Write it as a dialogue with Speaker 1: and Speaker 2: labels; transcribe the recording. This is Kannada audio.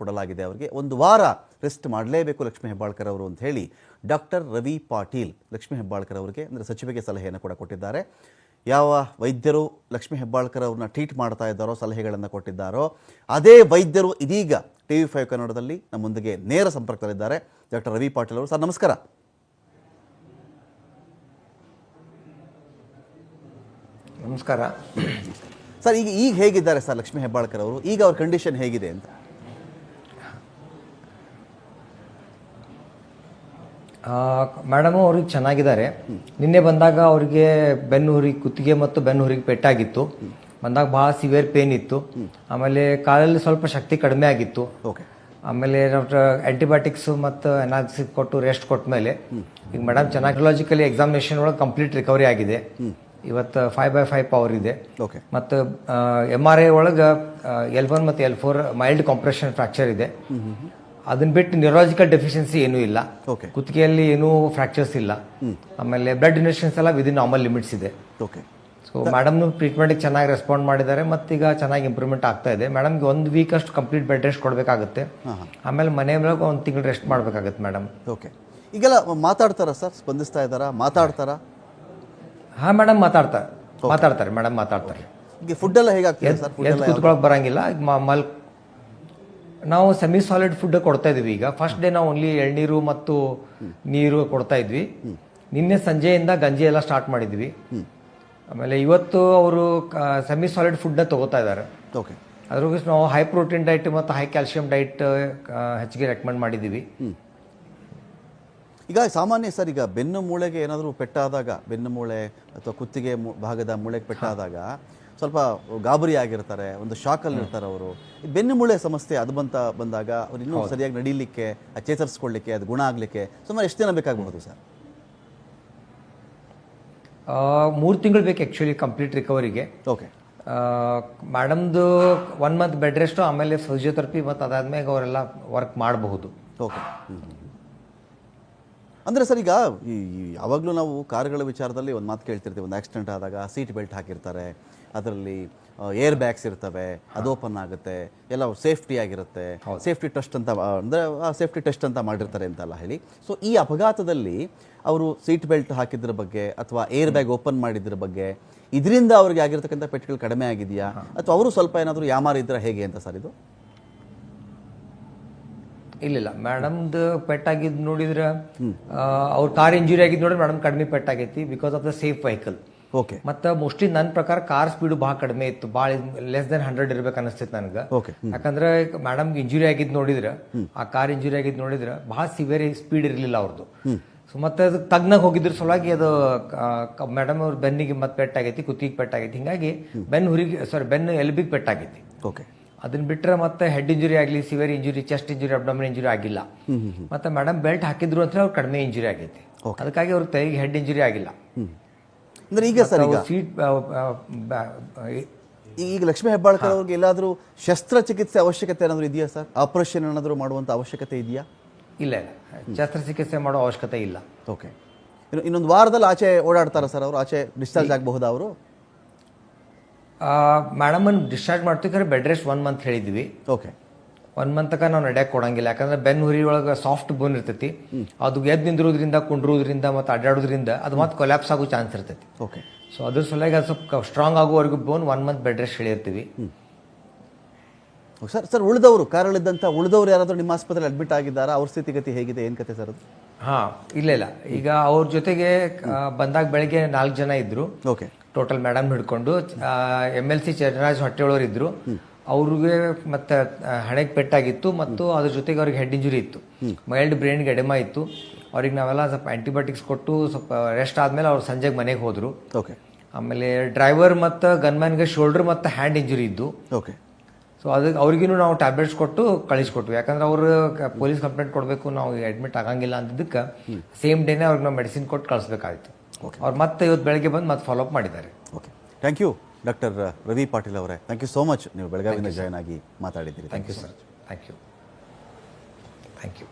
Speaker 1: ಕೊಡಲಾಗಿದೆ. ಅವರಿಗೆ ಒಂದು ವಾರ ರೆಸ್ಟ್ ಮಾಡಲೇಬೇಕು ಲಕ್ಷ್ಮೀ ಹೆಬ್ಬಾಳ್ಕರ್ ಅವರು ಅಂತ ಹೇಳಿ ಡಾಕ್ಟರ್ ರವಿ ಪಾಟೀಲ್ ಲಕ್ಷ್ಮೀ ಹೆಬ್ಬಾಳ್ಕರ್ ಅವರಿಗೆ ಅಂದರೆ ಸಚಿವೆಗೆ ಸಲಹೆಯನ್ನು ಕೂಡ ಕೊಟ್ಟಿದ್ದಾರೆ. ಯಾವ ವೈದ್ಯರು ಲಕ್ಷ್ಮೀ ಹೆಬ್ಬಾಳ್ಕರ್ ಅವ್ರನ್ನ ಟ್ರೀಟ್ ಮಾಡ್ತಾ ಇದ್ದಾರೋ, ಸಲಹೆಗಳನ್ನು ಕೊಟ್ಟಿದ್ದಾರೋ, ಅದೇ ವೈದ್ಯರು ಇದೀಗ TV5 ಕನ್ನಡದಲ್ಲಿ ನಮ್ಮೊಂದಿಗೆ ನೇರ ಸಂಪರ್ಕದಲ್ಲಿದ್ದಾರೆ. ಡಾಕ್ಟರ್ ರವಿ ಪಾಟೀಲ್ ಅವರು, ಸರ್ ನಮಸ್ಕಾರ.
Speaker 2: ನಮಸ್ಕಾರ
Speaker 1: ಸರ್. ಈಗ ಹೇಗಿದ್ದಾರೆ ಸರ್ ಲಕ್ಷ್ಮೀ ಹೆಬ್ಬಾಳ್ಕರ್ ಅವರು? ಈಗ ಅವ್ರ ಕಂಡೀಷನ್ ಹೇಗಿದೆ ಅಂತ?
Speaker 2: ಮೇಡಮ್ ಅವ್ರಿಗೆ ಚೆನ್ನಾಗಿದ್ದಾರೆ. ನಿನ್ನೆ ಬಂದಾಗ ಅವರಿಗೆ ಕುತ್ತಿಗೆ ಮತ್ತು ಬೆನ್ನುಹುರಿಗೆ ಪೆಟ್ಟಾಗಿತ್ತು. ಬಂದಾಗ ಭಾಳ ಸಿವಿಯರ್ ಪೇನ್ ಇತ್ತು. ಆಮೇಲೆ ಕಾಲಲ್ಲಿ ಸ್ವಲ್ಪ ಶಕ್ತಿ ಕಡಿಮೆ ಆಗಿತ್ತು. ಆಮೇಲೆ ಆಂಟಿಬಯೋಟಿಕ್ಸ್ ಮತ್ತು ಎನಾಲ್ಸಿಸ್ ಕೊಟ್ಟು ರೆಸ್ಟ್ ಕೊಟ್ಟ ಮೇಲೆ ಈಗ ಮೇಡಮ್ ಚೆನ್ನಾಗಿ ಎಕ್ಸಾಮಿನೇಷನ್ ಒಳಗೆ ಕಂಪ್ಲೀಟ್ ರಿಕವರಿ ಆಗಿದೆ. ಇವತ್ತು 5/5 ಪವರ್ ಇದೆ. ಮತ್ತು MRI ಒಳಗೆ L1 ಮತ್ತು L4 ಮೈಲ್ಡ್ ಕಾಂಪ್ರೆಷನ್ ಫ್ರಾಕ್ಚರ್ ಇದೆ. ಅದನ್ನ ಬಿಟ್ಟು ನ್ಯೂರಾಲಜಿಕಲ್ ಡೆಫಿಷಿಯನ್ಸಿ ಏನೂ ಇಲ್ಲ. ಕುತ್ತಿಗೆಯಲ್ಲಿ ಏನೂ ಫ್ರಾಕ್ಚರ್ಸ್ ಇಲ್ಲ. ಆಮೇಲೆ ಬ್ಲಡ್ ಡೊನೇಷನ್ಸ್ ಎಲ್ಲ ವಿದಿನ್ ನಾರ್ಮಲ್ ಲಿಮಿಟ್ಸ್ ಇದೆ. ಸೊ ಮೇಡಮ್ನು ಟ್ರೀಟ್ಮೆಂಟ್ಗೆ ಚೆನ್ನಾಗಿ ರೆಸ್ಪಾಂಡ್ ಮಾಡಿದ್ದಾರೆ ಮತ್ತು ಈಗ ಚೆನ್ನಾಗಿ ಇಂಪ್ರೂವ್ಮೆಂಟ್ ಆಗ್ತಾ ಇದೆ. ಮೇಡಮ್ಗೆ 1 ವೀಕ್ ಅಷ್ಟು ಕಂಪ್ಲೀಟ್ ಬೆಡ್ ರೆಸ್ಟ್ ಕೊಡಬೇಕಾಗುತ್ತೆ. ಆಮೇಲೆ ಮನೆ ಮೇಲೆ 1 ತಿಂಗಳು ರೆಸ್ಟ್ ಮಾಡಬೇಕಾಗುತ್ತೆ ಮೇಡಮ್.
Speaker 1: ಈಗೆಲ್ಲ ಮಾತಾಡ್ತಾರಾ ಸರ್? ಸ್ಪಂದಿಸ್ತಾ ಇದ್ದಾರಾ? ಮಾತಾಡ್ತಾರಾ?
Speaker 2: ಹಾಂ ಮೇಡಮ್ ಮಾತಾಡ್ತಾರೆ ಮೇಡಮ್ ಮಾತಾಡ್ತಾರೆ.
Speaker 1: ಈಗ ಫುಡ್ ಎಲ್ಲ ಹೇಗಾಗ್ತದೆ ಸರ್?
Speaker 2: ಎದ್ದು ಕೂತ್ಕೊಳಕ್ಕೆ ಬರಂಗಿಲ್ಲ. ನಾವು ಸೆಮಿ ಸಾಲಿಡ್ ಫುಡ್ ಕೊಡ್ತಾ ಇದೀವಿ. ಈಗ ಫಸ್ಟ್ ಡೇ ನಾವು ಓನ್ಲಿ ಎಳ್ನೀರು ಮತ್ತು ನೀರು ಕೊಡ್ತಾ ಇದ್ವಿ. ನಿನ್ನೆ ಸಂಜೆಯಿಂದ ಗಂಜಿ ಎಲ್ಲ ಸ್ಟಾರ್ಟ್ ಮಾಡಿದ್ವಿ. ಆಮೇಲೆ ಇವತ್ತು ಅವರು ಸೆಮಿ ಸಾಲಿಡ್ ಫುಡ್ನ ತಗೋತಾ ಇದ್ದಾರೆ. ಅದ್ರಾಗ ನಾವು ಹೈ ಪ್ರೋಟೀನ್ ಡೈಟ್ ಮತ್ತು ಹೈ ಕ್ಯಾಲ್ಸಿಯಂ ಡೈಟ್ ಹೆಚ್ಚಿಗೆ ರೆಕಮೆಂಡ್ ಮಾಡಿದ್ದೀವಿ.
Speaker 1: ಈಗ ಸಾಮಾನ್ಯ ಸರ್, ಈಗ ಬೆನ್ನು ಮೂಳೆಗೆ ಏನಾದರೂ ಪೆಟ್ಟಾದಾಗ, ಬೆನ್ನು ಮೂಳೆ ಅಥವಾ ಕುತ್ತಿಗೆ ಭಾಗದ ಮೂಳೆಗೆ ಪೆಟ್ಟಾದಾಗ ಸ್ವಲ್ಪ ಗಾಬರಿ ಆಗಿರ್ತಾರೆ, ಒಂದು ಶಾಕಲ್ಲಿ ಇರ್ತಾರೆ ಅವರು. ಬೆನ್ನು ಮೂಳೆ ಸಮಸ್ಯೆ ಅದು ಬಂದಾಗ ಅವ್ರು ಇನ್ನೂ ಸರಿಯಾಗಿ ನಡೀಲಿಕ್ಕೆ, ಚೇತರಿಸ್ಕೊಳ್ಳಿಕ್ಕೆ, ಅದು ಗುಣ ಆಗಲಿಕ್ಕೆ ಸುಮಾರು ಎಷ್ಟು ದಿನ ಬೇಕಾಗಬಹುದು ಸರ್?
Speaker 2: 3 ತಿಂಗಳು ಬೇಕು ಆ್ಯಕ್ಚುಲಿ ಕಂಪ್ಲೀಟ್ ರಿಕವರಿಗೆ. ಮೇಡಮ್ದು 1 ಮಂತ್ ಬೆಡ್ ರೆಸ್ಟು, ಆಮೇಲೆ ಫಿಸಿಯೋಥೆರಪಿ ಮತ್ತು ಅದಾದ್ಮೇಲೆ ಅವರೆಲ್ಲ ವರ್ಕ್ ಮಾಡಬಹುದು.
Speaker 1: ಅಂದರೆ ಸರ್, ಈಗ ಯಾವಾಗಲೂ ನಾವು ಕಾರುಗಳ ವಿಚಾರದಲ್ಲಿ ಒಂದು ಮಾತು ಕೇಳ್ತಿರ್ತೀವಿ. ಒಂದು ಆಕ್ಸಿಡೆಂಟ್ ಆದಾಗ ಸೀಟ್ ಬೆಲ್ಟ್ ಹಾಕಿರ್ತಾರೆ, ಅದರಲ್ಲಿ ಏರ್ ಬ್ಯಾಗ್ಸ್ ಇರ್ತವೆ, ಅದು ಓಪನ್ ಆಗುತ್ತೆ, ಎಲ್ಲ ಸೇಫ್ಟಿ ಆಗಿರುತ್ತೆ. ಸೇಫ್ಟಿ ಟೆಸ್ಟ್ ಅಂತ ಅಂದರೆ ಸೇಫ್ಟಿ ಟೆಸ್ಟ್ ಅಂತ ಮಾಡಿರ್ತಾರೆ ಅಂತೆಲ್ಲ ಹೇಳಿ. ಸೊ ಈ ಅಪಘಾತದಲ್ಲಿ ಅವರು ಸೀಟ್ ಬೆಲ್ಟ್ ಹಾಕಿದ್ರ ಬಗ್ಗೆ ಅಥವಾ ಏರ್ ಬ್ಯಾಗ್ ಓಪನ್ ಮಾಡಿದ್ರ ಬಗ್ಗೆ, ಇದರಿಂದ ಅವ್ರಿಗೆ ಆಗಿರ್ತಕ್ಕಂಥ ಪೆಟ್ಟುಗಳು ಕಡಿಮೆ ಆಗಿದೆಯಾ ಅಥವಾ ಅವರು ಸ್ವಲ್ಪ ಏನಾದರೂ ಯಾಮಾರಿದ್ರೆ ಹೇಗೆ ಅಂತ ಸರ್ ಇದು?
Speaker 2: ಇಲ್ಲ, ಮೇಡಮ್ದು ಪೆಟ್ಟಾಗಿದ್ದು ನೋಡಿದ್ರೆ ಅವ್ರ ಕಾರ್ ಇಂಜುರಿ ಆಗಿದ್ದು ನೋಡಿದ್ರೆ ಮೇಡಮ್ ಕಡಿಮೆ ಪೆಟ್ಟಾಗೈತಿ because of the safe vehicle. ಮತ್ತು ಮೋಸ್ಟ್ಲಿ ನನ್ನ ಪ್ರಕಾರ ಕಾರ್ ಸ್ಪೀಡು ಭಾಳ ಕಡಿಮೆ ಇತ್ತು. ಭಾಳ ಲೆಸ್ ದೆನ್ 100 ಇರ್ಬೇಕು ಅನಿಸ್ತೈತೆ ನನಗೆ. ಯಾಕಂದ್ರೆ ಮೇಡಮ್ಗೆ ಇಂಜುರಿ ಆಗಿದ್ದು ನೋಡಿದ್ರೆ, ಆ ಕಾರ್ ಇಂಜುರಿ ಆಗಿದ್ದು ನೋಡಿದ್ರೆ ಭಾಳ ಸಿವಿಯರ್ ಸ್ಪೀಡ್ ಇರಲಿಲ್ಲ ಅವ್ರದ್ದು. ಸೊ ಮತ್ತೆ ಅದು ತಗ್ನಾಗ ಹೋಗಿದ್ರ ಸಲುವಾಗಿ ಅದು ಮೇಡಮ್ ಅವ್ರ ಬೆನ್ನಿಗೆ ಮತ್ತೆ ಪೆಟ್ಟಾಗೈತಿ, ಕುತ್ತಿಗೆ ಪೆಟ್ಟಾಗೈತಿ. ಹಿಂಗಾಗಿ ಬೆನ್ನು ಎಲ್ಬಿಗೆ ಪೆಟ್ಟಾಗೈತಿ. ಅದನ್ನ ಬಿಟ್ಟರೆ ಮತ್ತೆ ಹೆಡ್ ಇಂಜುರಿ ಆಗಲಿ, severe injury, chest injury, abdomen injury ಆಗಿಲ್ಲ. ಮತ್ತೆ ಮೇಡಮ್ ಬೆಲ್ಟ್ ಹಾಕಿದ್ರು ಅಂತ ಅವ್ರು ಕಡಿಮೆ ಇಂಜುರಿ ಆಗೈತಿ. ಅದಕ್ಕಾಗಿ ಅವ್ರ ಕೈಗೆ ಹೆಡ್ ಇಂಜುರಿ ಆಗಿಲ್ಲ.
Speaker 1: ಈಗ ಲಕ್ಷ್ಮೀ ಹೆಬ್ಬಾಳ್ಕರ್ ಅವ್ರಿಗೆ ಎಲ್ಲಾದರೂ ಶಸ್ತ್ರಚಿಕಿತ್ಸೆ ಅವಶ್ಯಕತೆ ಏನಾದರೂ ಇದೆಯಾ ಸರ್? ಆಪರೇಷನ್ ಏನಾದರೂ ಮಾಡುವಂಥ ಅವಶ್ಯಕತೆ ಇದೆಯಾ?
Speaker 2: ಇಲ್ಲ, ಶಸ್ತ್ರಚಿಕಿತ್ಸೆ ಮಾಡೋ ಅವಶ್ಯಕತೆ ಇಲ್ಲ.
Speaker 1: ಇನ್ನೊಂದು ವಾರದಲ್ಲಿ ಆಚೆ ಓಡಾಡ್ತಾರ ಸರ್ ಅವರು? ಆಚೆ ಡಿಸ್ಚಾರ್ಜ್ ಆಗಬಹುದಾ ಅವರು?
Speaker 2: ಮೇಡಮನ್ನು ಡಿಸ್ಚಾರ್ಜ್ ಮಾಡ್ತೀವಿ, ಬೆಡ್ ರೆಸ್ಟ್ 1 ಮಂತ್ ಹೇಳಿದ್ವಿ. 1 ಮಂತ್ ತನಕ ನಾವು ನಡೆಯಕ್ಕೆ ಕೊಡಂಗಿಲ್ಲ. ಯಾಕಂದ್ರೆ ಬೆನ್ನು ಹುರಿ ಒಳಗೆ ಸಾಫ್ಟ್ ಬೋನ್ ಇರ್ತೈತಿ. ಅದು ಎದ್ದು ನಿಂದಿರೋದ್ರಿಂದ, ಕುಂಡ್ರೋದ್ರಿಂದ ಮತ್ತು ಅಡ್ಡಾಡೋದ್ರಿಂದ ಅದು ಮತ್ತೆ ಕೊಲ್ಯಾಪ್ಸ್ ಆಗೋ ಚಾನ್ಸ್ ಇರ್ತೈತಿ. ಸೊ ಅದ್ರ ಸಲುವಾಗಿ ಅದು ಸ್ವಲ್ಪ ಸ್ಟ್ರಾಂಗ್ ಆಗೋವರೆಗೂ ಬೋನ್ 1 ಮಂತ್ ಬೆಡ್ ರೆಸ್ಟ್ ಹೇಳಿರ್ತೀವಿ.
Speaker 1: ಸರ್, ಉಳಿದವರು ಕಾರಲ್ಲಿದ್ದಂಥ ಉಳಿದವರು ಯಾರಾದರೂ ನಿಮ್ಮ ಆಸ್ಪತ್ರೆಯಲ್ಲಿ ಅಡ್ಮಿಟ್ ಆಗಿದ್ದಾರಾ? ಅವ್ರ ಸ್ಥಿತಿಗತಿ ಹೇಗಿದೆ, ಏನು ಕತೆ ಸರ್ ಅದು?
Speaker 2: ಇಲ್ಲ, ಈಗ ಅವ್ರ ಜೊತೆಗೆ ಬಂದಾಗ ಬೆಳಗ್ಗೆ 4 ಜನ ಇದ್ರು ಟೋಟಲ್, ಮೇಡಮ್ ಹಿಡ್ಕೊಂಡು. MLC ಚರಣರಾಜ್ ಹೊಟ್ಟೆಯೊಳವರು ಇದ್ರು. ಅವ್ರಿಗೆ ಮತ್ತೆ ಹಣೆಗೆ ಪೆಟ್ಟಾಗಿತ್ತು ಮತ್ತು ಅದ್ರ ಜೊತೆಗೆ ಅವ್ರಿಗೆ ಹೆಡ್ ಇಂಜುರಿ ಇತ್ತು. ಮೈಲ್ಡ್ ಬ್ರೈನ್ಗೆ ಎಡೆಮಾ ಇತ್ತು. ಅವ್ರಿಗೆ ನಾವೆಲ್ಲ ಸ್ವಲ್ಪ ಆಂಟಿಬಯೋಟಿಕ್ಸ್ ಕೊಟ್ಟು ಸ್ವಲ್ಪ ರೆಸ್ಟ್ ಆದ್ಮೇಲೆ ಅವ್ರು ಸಂಜೆಗೆ ಮನೆಗೆ ಹೋದ್ರು. ಆಮೇಲೆ ಡ್ರೈವರ್ ಮತ್ತು ಗನ್ಮ್ಯಾನ್ಗೆ ಶೋಲ್ಡರ್ ಮತ್ತು ಹ್ಯಾಂಡ್ ಇಂಜುರಿ ಇದ್ದು. ಸೊ ಅದಕ್ಕೆ ಅವ್ರಿಗೂ ನಾವು ಟ್ಯಾಬ್ಲೆಟ್ಸ್ ಕೊಟ್ಟು ಕಳಿಸ್ಕೊಟ್ವಿ. ಯಾಕಂದ್ರೆ ಅವರು ಪೊಲೀಸ್ ಕಂಪ್ಲೇಂಟ್ ಕೊಡಬೇಕು, ನಾವು ಅಡ್ಮಿಟ್ ಆಗಂಗಿಲ್ಲ ಅಂತಿದ್ದಕ್ಕೆ ಸೇಮ್ ಡೇನೇ ಅವ್ರಿಗೆ ನಾವು ಮೆಡಿಸಿನ್ ಕೊಟ್ಟು ಕಳಿಸ್ಬೇಕಾಯ್ತು. ಅವ್ರು ಮತ್ತೆ ಇವತ್ತು ಬೆಳಗ್ಗೆ ಬಂದು ಮತ್ತೆ ಫಾಲೋ ಅಪ್ ಮಾಡಿದ್ದಾರೆ.
Speaker 1: Thank you doctor Ravi Patil ಅವರೇ. Thank you so much. ನೀವು ಬೆಳಗಾವಿಯಿಂದ ಜಾಯ್ನ್ ಆಗಿ ಮಾತಾಡಿದ್ದೀರಿ.
Speaker 2: Thank you sir. Thank you.